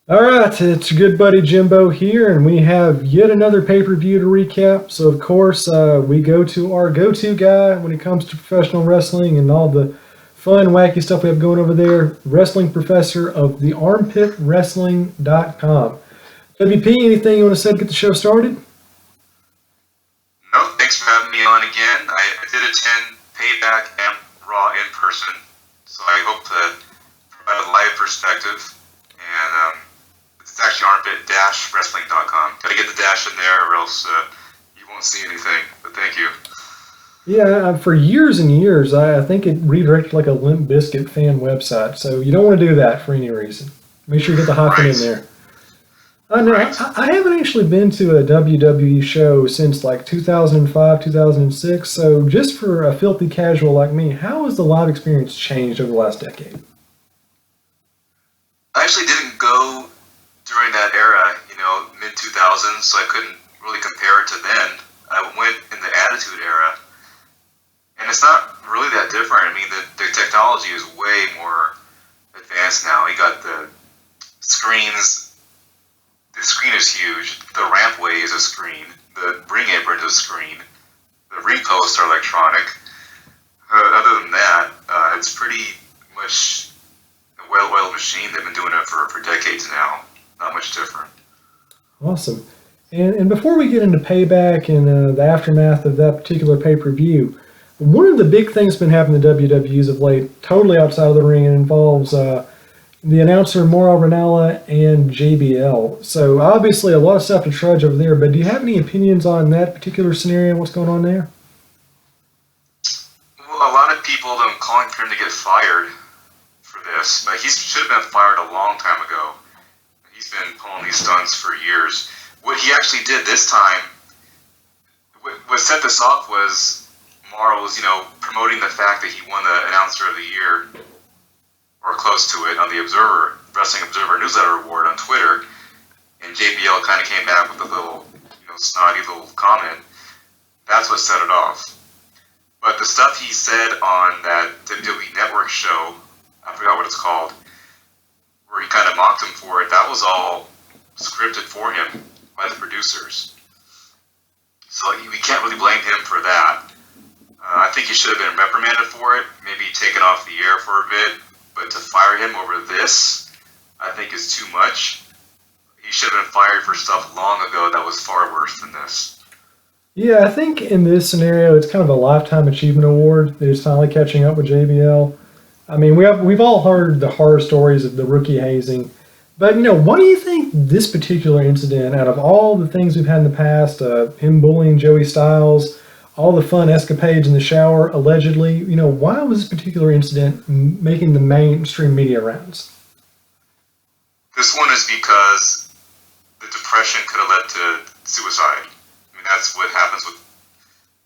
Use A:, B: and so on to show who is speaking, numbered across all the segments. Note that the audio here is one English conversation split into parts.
A: All right, it's your good buddy Jimbo here, and we have yet another pay-per-view to recap. So, of course, we go to our go-to guy when it comes to professional wrestling and all the fun, wacky stuff we have going over there, wrestling professor of the armpitwrestling.com. WP, anything you want to say to get the show started?
B: No, thanks for having me on again. I did attend Payback and Raw in person, so I hope to provide a live perspective. And it's actually armpit-wrestling.com. Gotta get the dash in there or else you won't see anything, but thank you.
A: Yeah, for years and years, I think it redirected like a Limp Bizkit fan website, so you don't want to do that for any reason. Make sure you get the hyphen in there. No, I haven't actually been to a WWE show since like 2005, 2006, so just for a filthy casual like me, how has the live experience changed over the last decade?
B: I actually didn't go during that era, mid-2000s, so I couldn't really compare it to then. I went in the Attitude Era, and it's not really that different. I mean, the technology is way more advanced now. You got the screens. The screen is huge. The rampway is a screen. The ring apron is a screen. The ring posts are electronic. Other than that, it's pretty much a well-oiled machine. They've been doing it for decades now. Not much different.
A: Awesome. And before we get into Payback and the aftermath of that particular pay-per-view, one of the big things that's been happening to WWEs of late, totally outside of the ring, and involves the announcer Mauro Ranallo and JBL. So obviously a lot of stuff to trudge over there, but do you have any opinions on that particular scenario and what's going on there?
B: Well, a lot of people have been calling for him to get fired for this, but he should have been fired a long time ago. He's been pulling these stunts for years. What he actually did this time, what set this off was Mauro was, promoting the fact that he won the Announcer of the Year, or close to it, on the Wrestling Observer Newsletter Award on Twitter, and JBL kind of came back with a little, snotty little comment. That's what set it off. But the stuff he said on that WWE Network show, I forgot what it's called, where he kind of mocked him for it, that was all scripted for him by the producers. So we can't really blame him for that. I think he should have been reprimanded for it, maybe taken off the air for a bit, but to fire him over this, I think is too much. He should have been fired for stuff long ago that was far worse than this.
A: Yeah, I think in this scenario, it's kind of a lifetime achievement award. They're just finally catching up with JBL. I mean, we've all heard the horror stories of the rookie hazing, but what do you think this particular incident, out of all the things we've had in the past, him bullying Joey Styles, all the fun escapades in the shower, allegedly, why was this particular incident making the mainstream media rounds?
B: This one is because the depression could have led to suicide. I mean, that's what happens with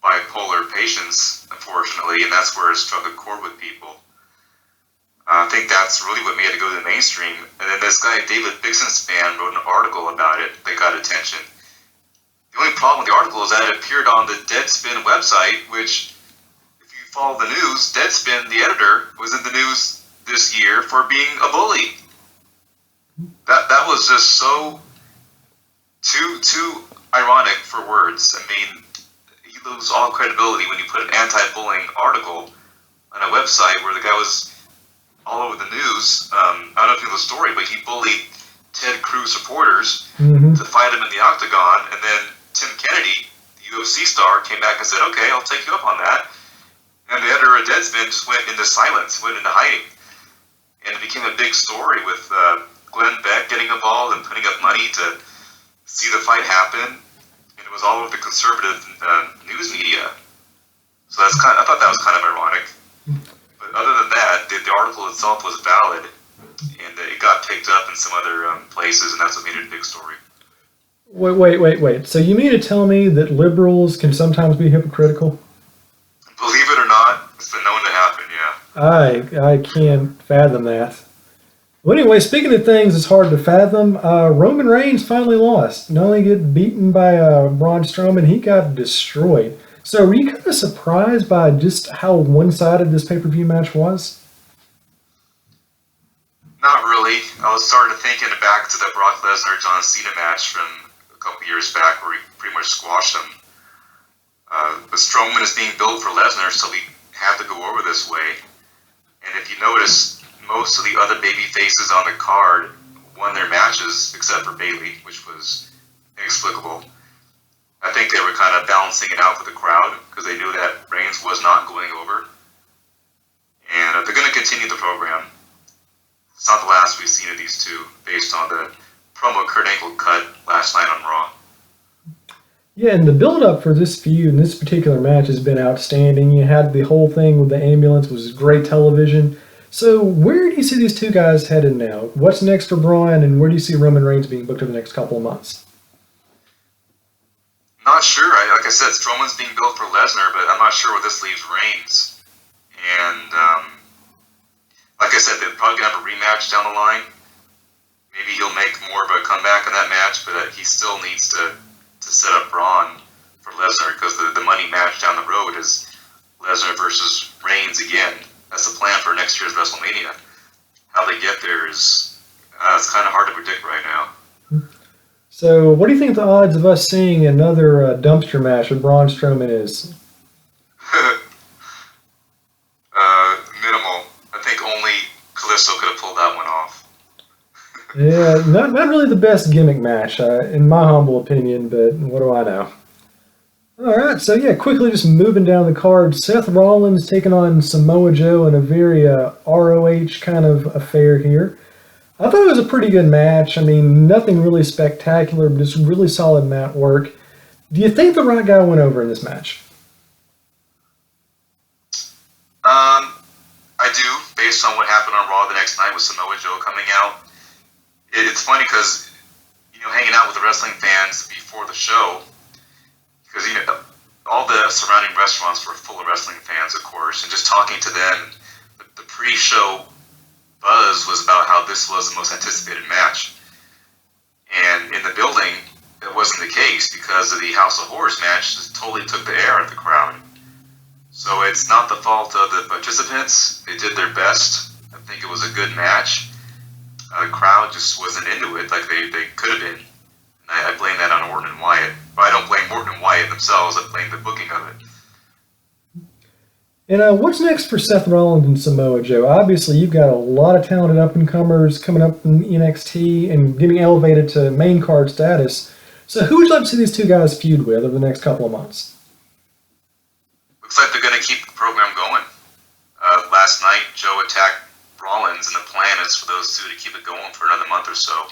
B: bipolar patients, unfortunately, and that's where it struck a chord with people. I think that's really what made it go to the mainstream. And then this guy, David Bixenspan, wrote an article about it that got attention. The only problem with the article is that it appeared on the Deadspin website, which, if you follow the news, Deadspin, the editor, was in the news this year for being a bully. That was just so too ironic for words. I mean, you lose all credibility when you put an anti-bullying article on a website where the guy was all over the news. I don't know if you know the story, but he bullied Ted Cruz supporters to fight him in the octagon, and then Tim Kennedy, the UFC star, came back and said, okay, I'll take you up on that. And the editor of Deadspin just went into silence, went into hiding. And it became a big story with Glenn Beck getting involved and putting up money to see the fight happen. And it was all over the conservative news media. So I thought that was kind of ironic. But other than that, the article itself was valid, and it got picked up in some other places, and that's what made it a big story.
A: Wait. So you mean to tell me that liberals can sometimes be hypocritical?
B: Believe it or not, it's been known to happen, yeah.
A: I can't fathom that. Well, anyway, speaking of things it's hard to fathom, Roman Reigns finally lost. Not only get beaten by Braun Strowman, he got destroyed. So were you kind of surprised by just how one-sided this pay-per-view match was?
B: Not really. I was starting to thinking back to the Brock Lesnar John Cena match from a couple years back where he pretty much squashed him. But Strowman is being built for Lesnar, so we have to go over this way. And if you notice, most of the other baby faces on the card won their matches, except for Bayley, which was inexplicable. I think they were kind of balancing it out for the crowd, because they knew that Reigns was not going over. And they're going to continue the program. It's not the last we've seen of these two, based on the promo Kurt Angle cut last night on Raw.
A: Yeah, and the build-up for this feud and this particular match has been outstanding. You had the whole thing with the ambulance, which was great television. So where do you see these two guys headed now? What's next for Braun, and where do you see Roman Reigns being booked over the next couple of months?
B: Not sure. Like I said, Strowman's being built for Lesnar, but I'm not sure where this leaves Reigns. And like I said, they're probably going to have a rematch down the line. Maybe he'll make more of a comeback in that match, but he still needs to set up Braun for Lesnar, because the money match down the road is Lesnar versus Reigns again. That's the plan for next year's WrestleMania. How they get there is it's kind of hard to predict right now.
A: So what do you think the odds of us seeing another dumpster match with Braun Strowman is?
B: Minimal. I think only Kalisto could have pulled that one off.
A: Yeah, not really the best gimmick match, in my humble opinion, but what do I know? All right, so yeah, quickly just moving down the card, Seth Rollins taking on Samoa Joe in a very ROH kind of affair here. I thought it was a pretty good match. I mean, nothing really spectacular, but just really solid mat work. Do you think the right guy went over in this match?
B: I do, based on what happened on Raw the next night with Samoa Joe coming out. It's funny because, hanging out with the wrestling fans before the show, because, all the surrounding restaurants were full of wrestling fans, of course, and just talking to them, the pre-show buzz was about how this was the most anticipated match. And in the building, it wasn't the case, because of the House of Horrors match just totally took the air out of the crowd. So it's not the fault of the participants. They did their best. I think it was a good match. The crowd just wasn't into it like they could have been. And I blame that on Orton and Wyatt. But I don't blame Orton and Wyatt themselves. I blame the booking of it.
A: And what's next for Seth Rollins and Samoa Joe? Obviously, you've got a lot of talented up-and-comers coming up in NXT and getting elevated to main card status. So who would you like to see these two guys feud with over the next couple of months?
B: Looks like they're going to keep the program going. Last night, Joe attacked Rollins, and the plan is for those two to keep it going for another month or so.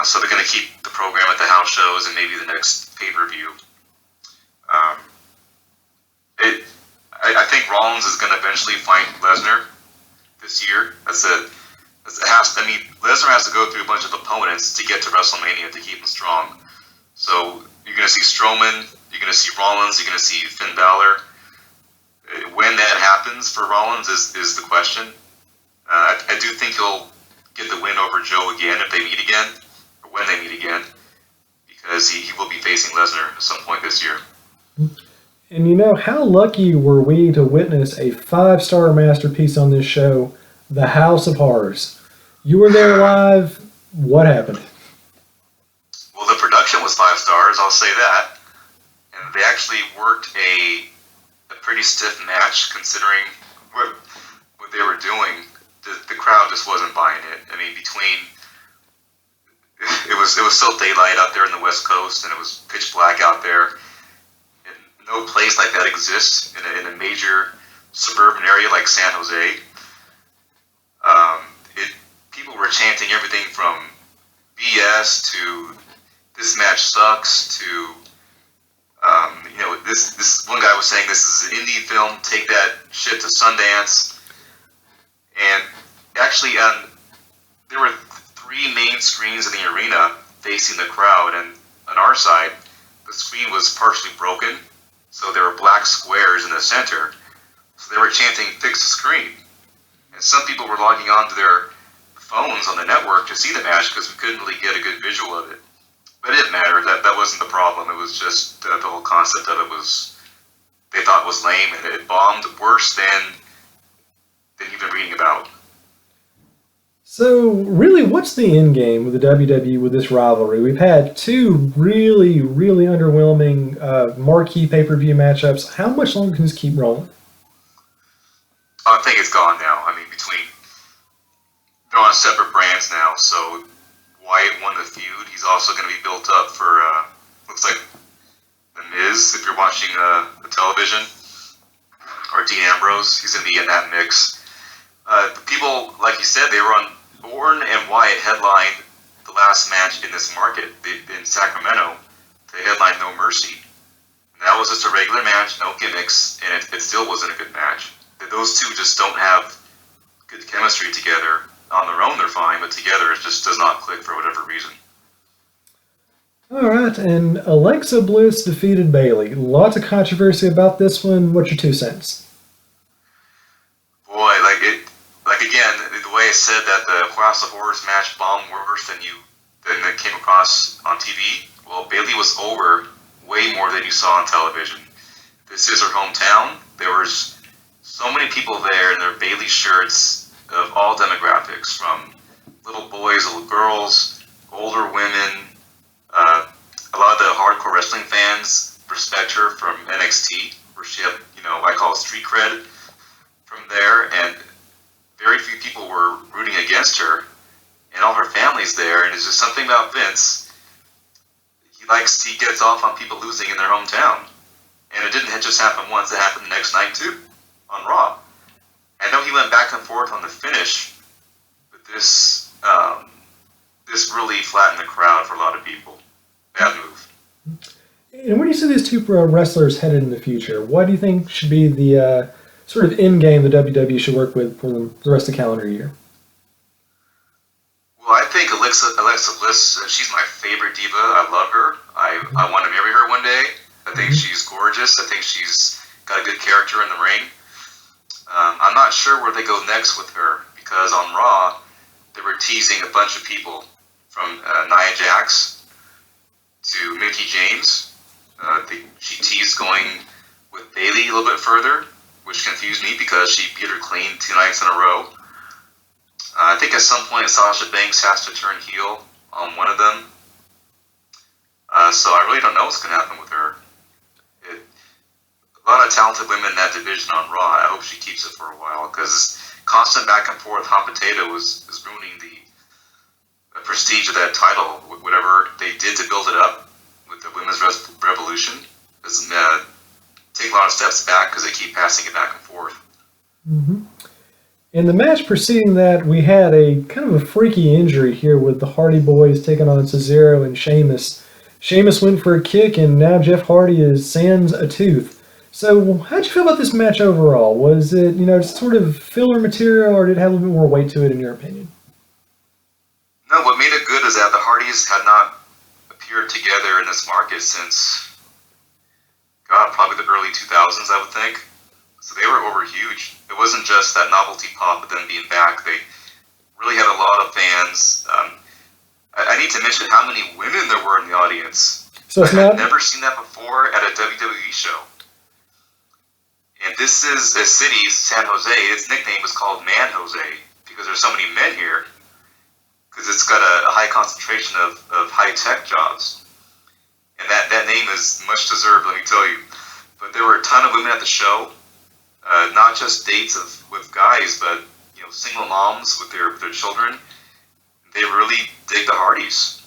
B: So they're going to keep the program at the house shows and maybe the next pay-per-view. I think Rollins is going to eventually fight Lesnar this year. Lesnar has to go through a bunch of opponents to get to WrestleMania to keep him strong. So you're going to see Strowman, you're going to see Rollins, you're going to see Finn Balor. When that happens for Rollins is the question. I do think he'll get the win over Joe again if they meet again, or when they meet again, because he will be facing Lesnar at some point this year.
A: And how lucky were we to witness a 5-star masterpiece on this show, The House of Horrors. You were there live. What happened?
B: Well, the production was 5 stars, I'll say that. And they actually worked a pretty stiff match considering what they were doing. The crowd just wasn't buying it. I mean, it was still daylight out there in the West Coast, and it was pitch black out there. And no place like that exists in a major suburban area like San Jose. People were chanting everything from BS to this match sucks to this one guy was saying this is an indie film, take that shit to Sundance. And actually, there were 3 main screens in the arena facing the crowd, and on our side, the screen was partially broken, so there were black squares in the center. So they were chanting, "Fix the screen." And some people were logging onto their phones on the network to see the match because we couldn't really get a good visual of it. But it didn't matter. That wasn't the problem. It was just the whole concept of it was they thought was lame, and it bombed worse than you've been reading about.
A: So, really, what's the end game with the WWE with this rivalry? We've had two really, really underwhelming marquee pay-per-view matchups. How much longer can this keep rolling?
B: I think it's gone now. I mean, they're on separate brands now, so Wyatt won the feud. He's also going to be built up for, looks like, The Miz, if you're watching the television, or Dean Ambrose. He's going to be in that mix. The people, like you said, they were on Orton and Wyatt headlined the last match in this market in Sacramento. They headlined No Mercy. And that was just a regular match, no gimmicks, and it still wasn't a good match. Those two just don't have good chemistry together. On their own, they're fine, but together it just does not click for whatever reason.
A: All right, and Alexa Bliss defeated Bayley. Lots of controversy about this one. What's your 2 cents?
B: Boy, again, the way I said that the Class of Horrors match bombed worse than it came across on TV. Well, Bayley was over way more than you saw on television. This is her hometown. There was so many people there in their Bayley shirts of all demographics, from little boys, little girls, older women. A lot of the hardcore wrestling fans respect her from NXT, where she had, I call it street cred from there, and very few people were rooting against her, and all her family's there, and it's just something about Vince. He gets off on people losing in their hometown. And it didn't just happen once, it happened the next night too, on Raw. I know he went back and forth on the finish, but this really flattened the crowd for a lot of people. Bad move.
A: And where do you see these two wrestlers headed in the future? What do you think should be the sort of end game the WWE should work with for the rest of the calendar year?
B: Well, I think Alexa Bliss, she's my favorite diva. I love her. I want to marry her one day. I think she's gorgeous. I think she's got a good character in the ring. I'm not sure where they go next with her, because on Raw, they were teasing a bunch of people, from Nia Jax to Mickie James. She teased going with Bayley a little bit further, which confused me because she beat her clean 2 nights in a row. I think at some point Sasha Banks has to turn heel on one of them. So I really don't know what's going to happen with her. A lot of talented women in that division on Raw. I hope she keeps it for a while, because constant back and forth hot potato is ruining the prestige of that title. Whatever they did to build it up with the Women's Revolution is take a lot of steps back, because they keep passing it back and forth.
A: Mm-hmm. In the match preceding that, we had a kind of a freaky injury here with the Hardy Boys taking on Cesaro and Sheamus. Sheamus went for a kick, and now Jeff Hardy is sans a tooth. So, how'd you feel about this match overall? Was it, just sort of filler material, or did it have a little bit more weight to it, in your opinion?
B: No, what made it good is that the Hardys had not appeared together in this market since, probably the early 2000s, I would think. So they were over huge. It wasn't just that novelty pop of them being back. They really had a lot of fans. I need to mention how many women there were in the audience.
A: So
B: I've never seen that before at a WWE show. And this is a city, San Jose. Its nickname is called Man Jose, because there's so many men here, because it's got a high concentration of high-tech jobs. And that name is much deserved, let me tell you. But there were a ton of women at the show, not just dates with guys, but single moms with their children. They really dig the Hardys.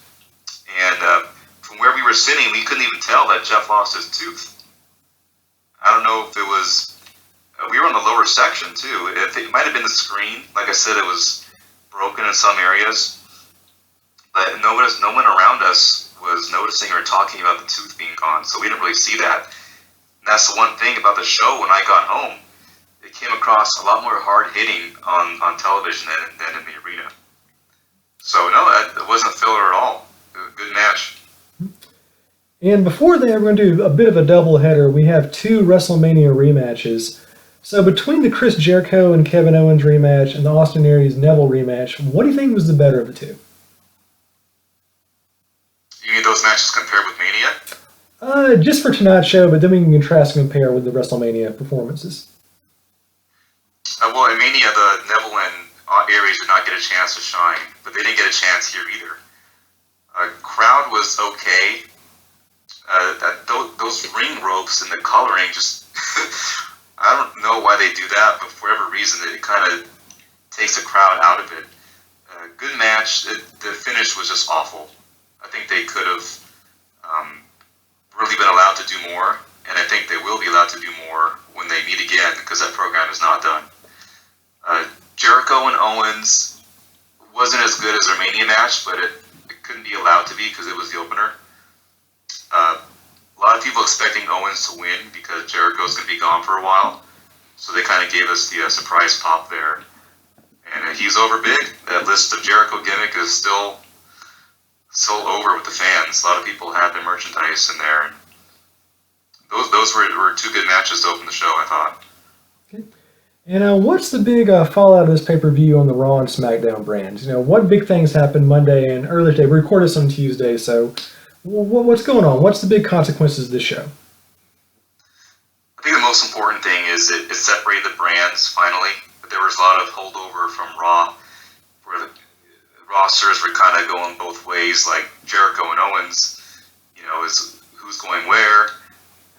B: And from where we were sitting, we couldn't even tell that Jeff lost his tooth. I don't know if it was... we were on the lower section, too. It might have been the screen. Like I said, it was broken in some areas. But no one around us was noticing or talking about the tooth being gone, so we didn't really see that. And that's the one thing about the show. When I got home, it came across a lot more hard-hitting on television than in the arena. So, no, it wasn't filler at all. It was a good match.
A: And before that, we're going to do a bit of a doubleheader. We have 2 WrestleMania rematches. So between the Chris Jericho and Kevin Owens rematch and the Austin Aries Neville rematch, what do you think was the better of the 2?
B: You mean those matches compared with Mania?
A: Just for tonight's show, but then we can contrast and compare with the WrestleMania performances.
B: Well, in Mania, the Neville and areas did not get a chance to shine, but they didn't get a chance here either. Crowd was okay. Those ring ropes and the coloring just, I don't know why they do that, but for whatever reason, it kind of takes the crowd out of it. Good match. The finish was just awful. I think they could have really been allowed to do more, and I think they will be allowed to do more when they meet again, because that program is not done. Jericho and Owens wasn't as good as their Mania match, but it couldn't be allowed to be because it was the opener. A lot of people expecting Owens to win because Jericho's going to be gone for a while, so they kind of gave us the surprise pop there. And he's over big. That list of Jericho gimmick is still over with the fans. A lot of people had their merchandise in there. Those were two good matches to open the show, I thought.
A: Okay. And what's the big fallout of this pay-per-view on the Raw and SmackDown brands? What big things happened Monday and earlier today? We recorded this on Tuesday, so what's going on? What's the big consequences of this show?
B: I think the most important thing is it separated the brands finally. There was a lot of holdover from Raw, where the rosters were kind of going both ways, like Jericho and Owens, is who's going where.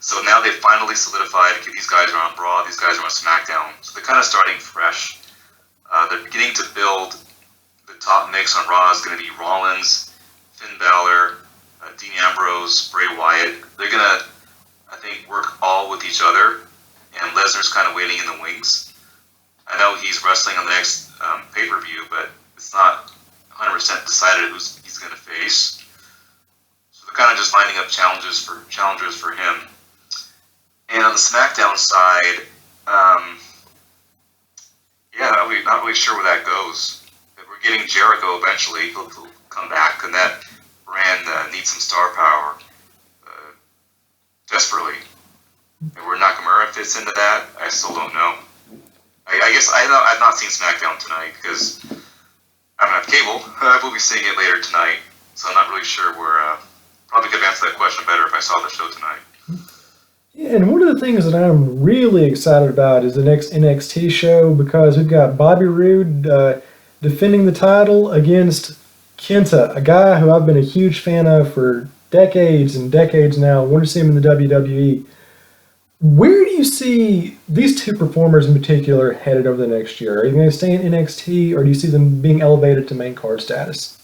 B: So now they finally solidified, okay, these guys are on Raw, these guys are on SmackDown. So they're kind of starting fresh. They're beginning to build the top mix on Raw is going to be Rollins, Finn Balor, Dean Ambrose, Bray Wyatt. They're going to, I think, work all with each other, and Lesnar's kind of waiting in the wings. I know he's wrestling on the next pay-per-view, but it's not 100% decided who he's going to face. So they're kind of just lining up challengers for him. And on the SmackDown side, not really sure where that goes. If we're getting Jericho eventually, he'll come back, and that brand needs some star power desperately. And where Nakamura fits into that, I still don't know. I guess I've not seen SmackDown tonight because I don't have cable. I will be seeing it later tonight, so I'm not really sure where. Probably could have answered that question better if I saw the show tonight.
A: Yeah, and one of the things that I'm really excited about is the next NXT show, because we've got Bobby Roode defending the title against Kenta, a guy who I've been a huge fan of for decades and decades now. I want to see him in the WWE. Where do you see these two performers in particular headed over the next year? Are you going to stay in NXT, or do you see them being elevated to main card status?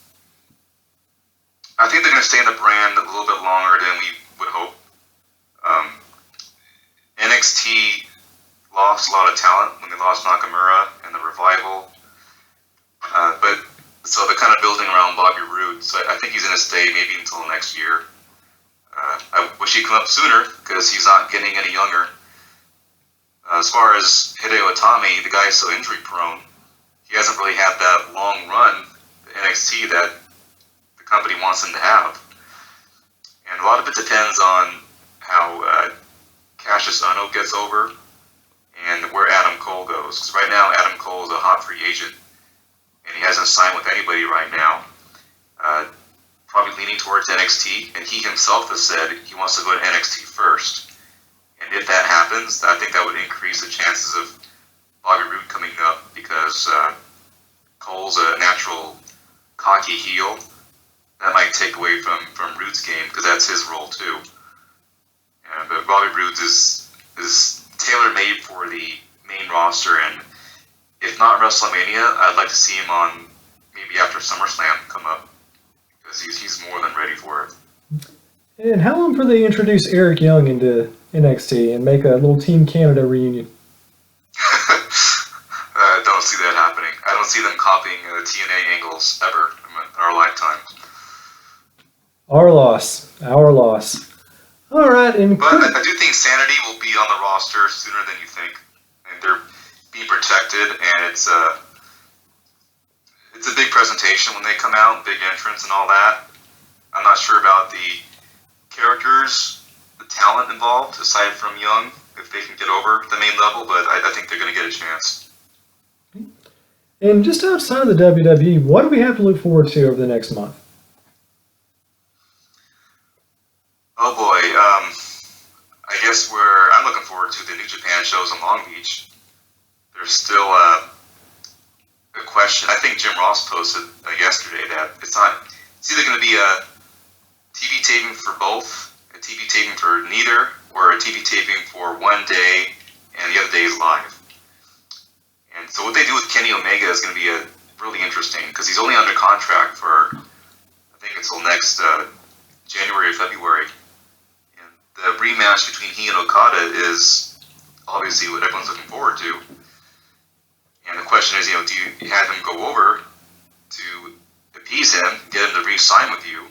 B: I think they're going to stay in the brand a little bit longer than we would hope. NXT lost a lot of talent when they lost Nakamura and the Revival. But so they're kind of building around Bobby Roode. So I think he's going to stay maybe until next year. I wish he'd come up sooner because he's not getting any younger. As far as Hideo Itami, the guy is so injury prone. He hasn't really had that long run at NXT that the company wants him to have. And a lot of it depends on how Cassius Ohno gets over and where Adam Cole goes. Because right now, Adam Cole is a hot free agent, and he hasn't signed with anybody right now. Probably leaning towards NXT, and he himself has said he wants to go to NXT first. And if that happens, I think that would increase the chances of Bobby Roode coming up, because Cole's a natural cocky heel. That might take away from Roode's game, because that's his role too. But Bobby Roode is tailor-made for the main roster, and if not WrestleMania, I'd like to see him on maybe after SummerSlam come up, because he's more than ready for it.
A: And how long before they introduce Eric Young into NXT and make a little Team Canada reunion?
B: I don't see that happening. I don't see them copying TNA angles ever in our lifetime.
A: Our loss. All right,
B: but I do think Sanity will be on the roster sooner than you think, and they're being protected, and it's a big presentation when they come out, big entrance and all that. I'm not sure about the characters, the talent involved, aside from Young, if they can get over the main level, but I think they're going to get a chance.
A: And just outside of the WWE, what do we have to look forward to over the next month?
B: Oh boy, I guess I'm looking forward to the New Japan shows in Long Beach. There's still a question. I think Jim Ross posted yesterday that it's either going to be a TV taping for both, a TV taping for neither, or a TV taping for one day and the other day is live. And so what they do with Kenny Omega is going to be really interesting because he's only under contract for, I think, until next January or February. And the rematch between he and Okada is obviously what everyone's looking forward to. And the question is, do you have him go over to appease him, get him to re-sign with you?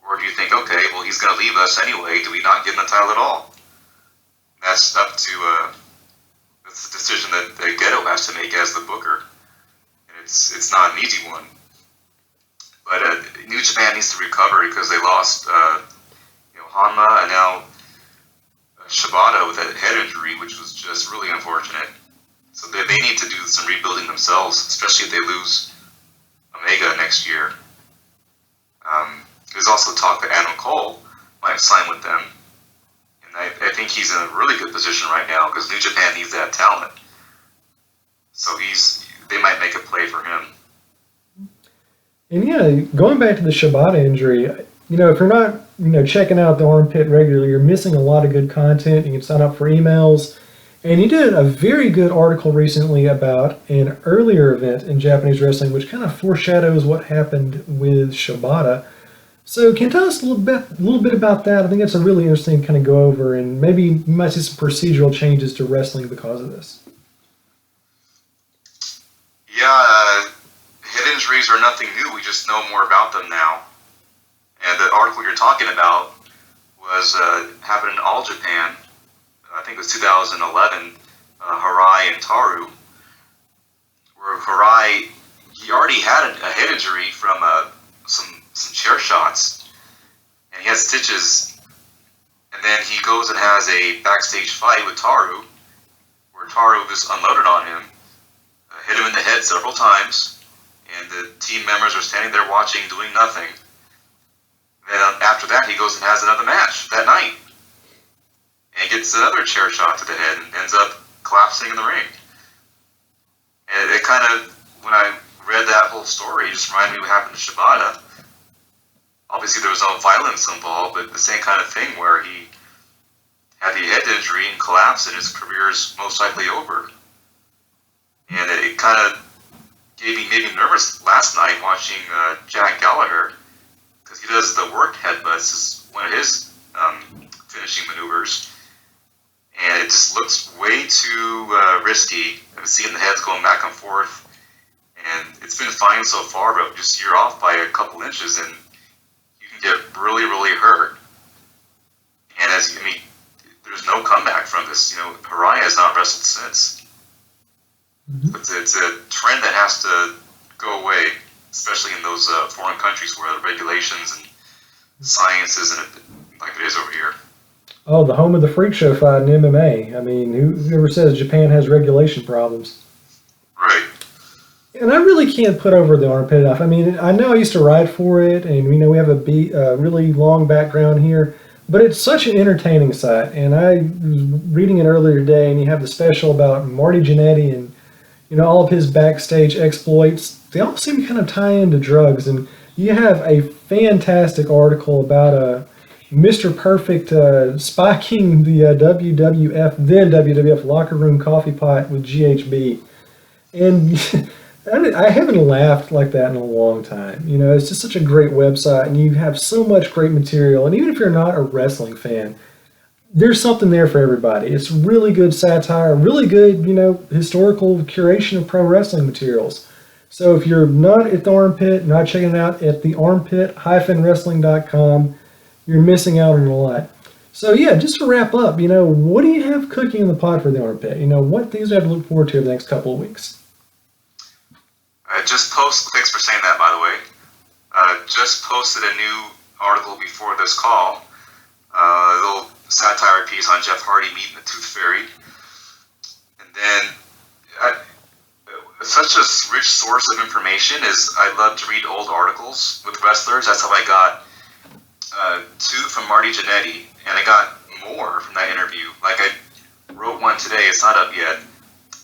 B: Or do you think, okay, well, he's going to leave us anyway, do we not give him the title at all? That's up to, that's the decision that Gedo has to make as the booker. And it's not an easy one. But New Japan needs to recover because they lost, Hanma and now Shibata with that head injury, which was just really unfortunate. So they need to do some rebuilding themselves, especially if they lose Omega next year. There's also talk that Adam Cole might sign with them. And I think he's in a really good position right now because New Japan needs that talent. So they might make a play for him.
A: And yeah, going back to the Shibata injury, if you're not, checking out the Armpit regularly, you're missing a lot of good content. You can sign up for emails. And you did a very good article recently about an earlier event in Japanese wrestling, which kind of foreshadows what happened with Shibata. So can you tell us a little bit about that? I think it's a really interesting kind of go over, and maybe you might see some procedural changes to wrestling because of this.
B: Yeah, head injuries are nothing new. We just know more about them now. And the article you're talking about was happened in All Japan. I think it was 2011, Harai and Taru, where Harai, he already had a head injury from some chair shots, and he had stitches, and then he goes and has a backstage fight with Taru, where Taru just unloaded on him, hit him in the head several times, and the team members are standing there watching, doing nothing. Then after that, he goes and has another match that night. And gets another chair shot to the head and ends up collapsing in the ring. And it kind of, when I read that whole story, it just reminded me what happened to Shibata. Obviously, there was no violence involved, but the same kind of thing where he had the head injury and collapsed, and his career is most likely over. And it kind of made me nervous last night watching Jack Gallagher, because he does the work headbutts, is one of his finishing maneuvers. And it just looks way too risky. I've seen the heads going back and forth. And it's been fine so far, but just you're off by a couple inches and you can get really, really hurt. And there's no comeback from this. Harai has not wrestled since. Mm-hmm. It's a trend that has to go away, especially in those foreign countries where the regulations and science isn't like it is over here.
A: Oh, the home of the freak show fight in MMA. I mean, whoever says Japan has regulation problems?
B: Right.
A: And I really can't put over the Armpit enough. I mean, I know I used to ride for it, and we have a really long background here, but it's such an entertaining site. And I was reading it earlier today, and you have the special about Marty Jannetty and all of his backstage exploits. They all seem to kind of tie into drugs, and you have a fantastic article about Mr. Perfect spiking the WWF locker room coffee pot with GHB. And I haven't laughed like that in a long time. It's just such a great website, and you have so much great material. And even if you're not a wrestling fan, there's something there for everybody. It's really good satire, really good, historical curation of pro wrestling materials. So if you're not at the Armpit, not checking it out at the armpit-wrestling.com, you're missing out on a lot. So yeah, just to wrap up, what do you have cooking in the pot for the Armpit? What things do you have to look forward to over the next couple of weeks?
B: Thanks for saying that, by the way. Just posted a new article before this call. A little satire piece on Jeff Hardy meeting the Tooth Fairy. And then, such a rich source of information is I love to read old articles with wrestlers. That's how I got 2 from Marty Jannetty, and I got more from that interview. Like I wrote one today, it's not up yet,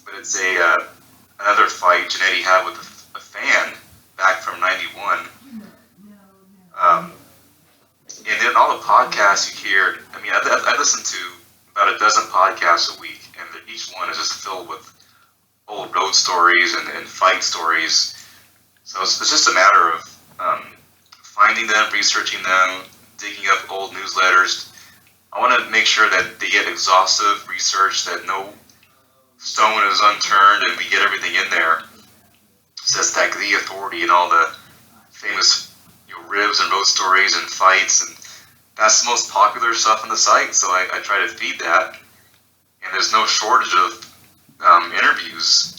B: but it's a another fight Jannetty had with a fan back from '91. And then all the podcasts you hear. I mean, I listen to about a dozen podcasts a week, and each one is just filled with old road stories and fight stories. So it's just a matter of finding them, researching them, digging up old newsletters. I want to make sure that they get exhaustive research, that no stone is unturned, and we get everything in there. Says that the authority and all the famous ribs and road stories and fights, and that's the most popular stuff on the site. So I try to feed that, and there's no shortage of interviews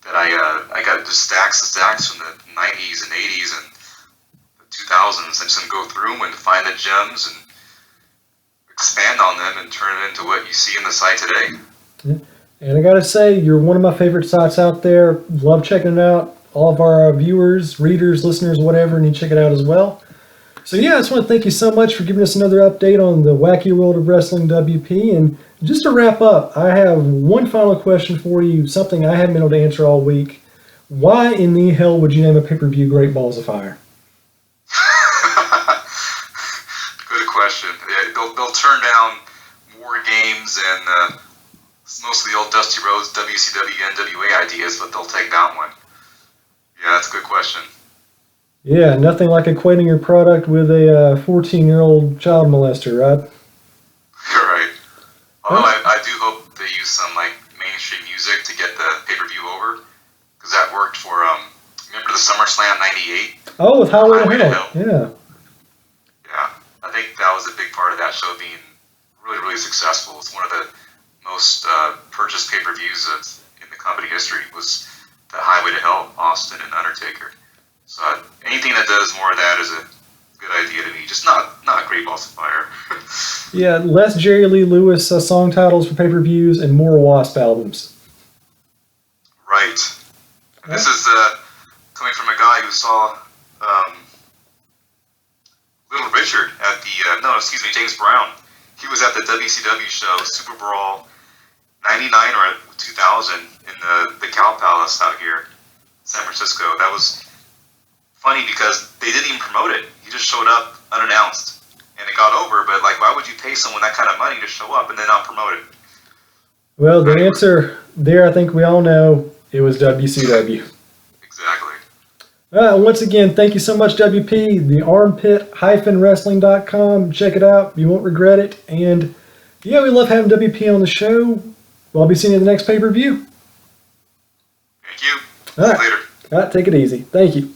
B: that I got just stacks and stacks from the 90s and 80s and the 2000s. I'm just gonna go through them and find the gems and expand on them and turn it into what you see in the site today.
A: Yeah. And I gotta say, you're one of my favorite sites out there. Love checking it out. All of our viewers, readers, listeners, whatever, need to check it out as well. So yeah, I just want to thank you so much for giving us another update on the wacky world of wrestling, WP. And just to wrap up, I have one final question for you, something I haven't been able to answer all week. Why in the hell would you name a pay-per-view Great Balls of Fire?
B: Good question. They'll turn down War Games and most of the old Dusty Rhodes, WCW, NWA ideas, but they'll take that one. Yeah, that's a good question.
A: Yeah, nothing like equating your product with a 14-year-old child molester, right?
B: You're right. Although I do hope they use some mainstream music to get the pay-per-view over, because that worked for remember the SummerSlam '98?
A: Oh, with Highway to Hell. Yeah.
B: Yeah, I think that was a big part of that show being really, really successful. It's one of the most purchased pay-per-views in the company history was the Highway to Hell, Austin and Undertaker. So anything that does more of that is a good idea to me. Just not Great Balls of Fire.
A: Yeah, less Jerry Lee Lewis song titles for pay-per-views and more Wasp albums.
B: Right. And this is coming from a guy who saw Little Richard at the James Brown. He was at the WCW show Super Brawl '99 or 2000 in the Cow Palace out here in San Francisco. That was funny because they didn't even promote it. He just showed up unannounced, and it got over. But why would you pay someone that kind of money to show up and then not promote it?
A: Well, the answer there, I think we all know, it was WCW.
B: Exactly.
A: Once again, thank you so much, WP. The armpit-wrestling.com. Check it out. You won't regret it. And yeah, we love having WP on the show. We'll be seeing you in the next pay-per-view.
B: Thank you.
A: All right.
B: See you later.
A: All right, take it easy. Thank you.